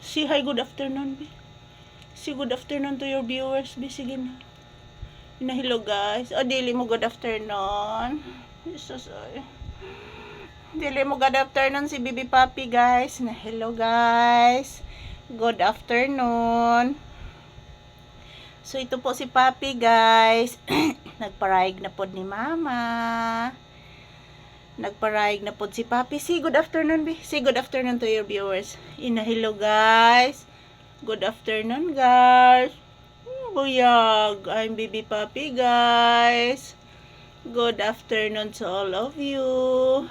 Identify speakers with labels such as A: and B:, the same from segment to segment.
A: Say hi, good afternoon, be. Say good afternoon to your viewers, be. Sige na. Hello, guys. O, dili mo good afternoon. Jesus, ay. Dili mo good afternoon si Bibi Papi, guys. Hello, guys. Good afternoon. So, ito po si Papi, guys. Nagparayag na po ni Mama. Nagparayag na po si Papi. Say good afternoon, be. Say good afternoon to your viewers. Hello, guys. Good afternoon, guys. Buyag. I'm Bibi Papi, guys. Good afternoon to all of you.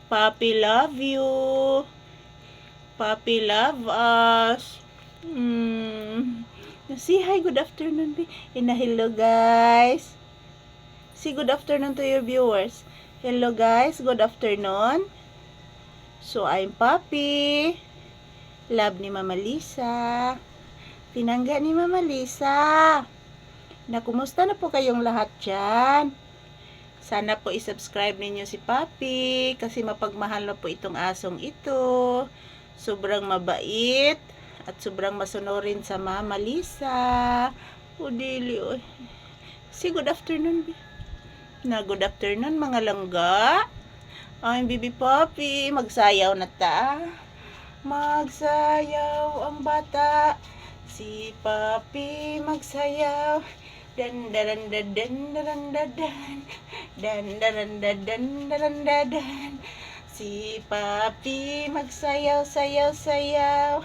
A: Papi love you. Papi love us. Say hi, good afternoon, be. Hello, guys. Say good afternoon to your viewers. Hello, guys. Good afternoon. So, I'm Papi. Love ni Mama Lisa. Tinangga ni Mama Lisa. Kumusta na po kayong lahat dyan? Sana po isubscribe ninyo si Papi kasi mapagmahal na po itong asong ito. Sobrang mabait at sobrang masunurin sa Mama Lisa. O dili, oy. Say good afternoon, be. Good afternoon, mga langga. I'm Bibi Papi. Magsayaw na ta. Magsayaw ang bata. Si Papi magsayaw. Dan dan dan dan dan dan dan dan dan dan dan. Si Papi magsayaw, sayaw, sayaw.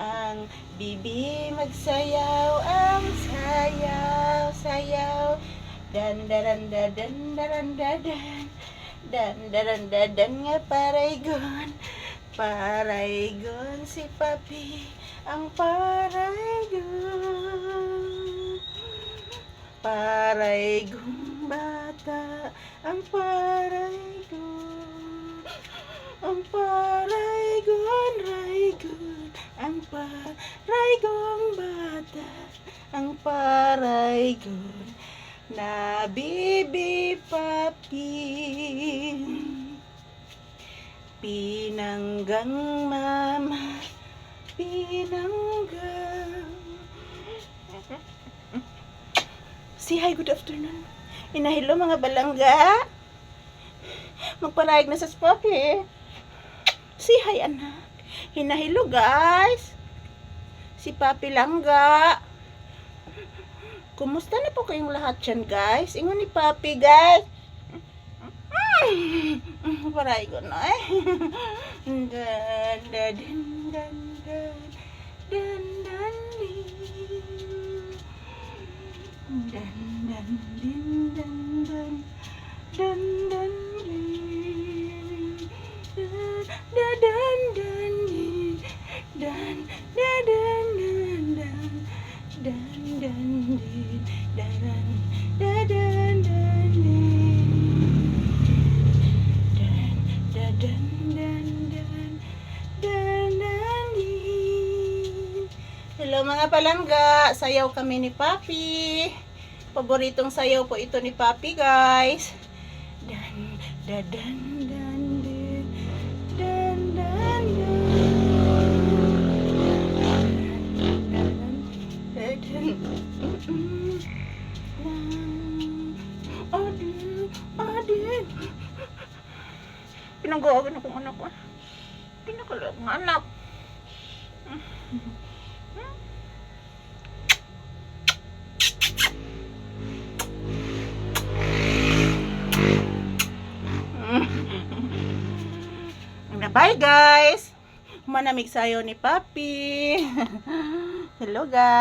A: Ang Bibi magsayaw, ang sayaw, sayaw. Dan dan dan dan dan dan dan dan dan nga paraygon. Paraygon si Papi, ang paraygon. Paraygon bata, ang paraygon. Ang paraygon, raygon. Ang paraygon bata, ang paraygon. Na Bibi Papi. Pinanggang mama, pinanggang. Say hi, good afternoon. Hello, mga balangga. Magparayag na sa Papi. Say hi, anak. Hello, guys. Si Papi langga. Kumusta na po kayong lahat dyan, guys? Ingon ni Papi, guys. Paray ko na eh. Dan dan dan dan dan dan dan dan dan dan dan dan dan dan dan hello mga palangga, sayaw kami ni Papi. Paboritong sayaw po ito ni Papi, guys. Dan dan dan dan dan dan Adin. Pinanggawagan akong anak ko. Pinakalag ng anak. Bye, guys. Manamig sayo ni Papi. Hello, guys.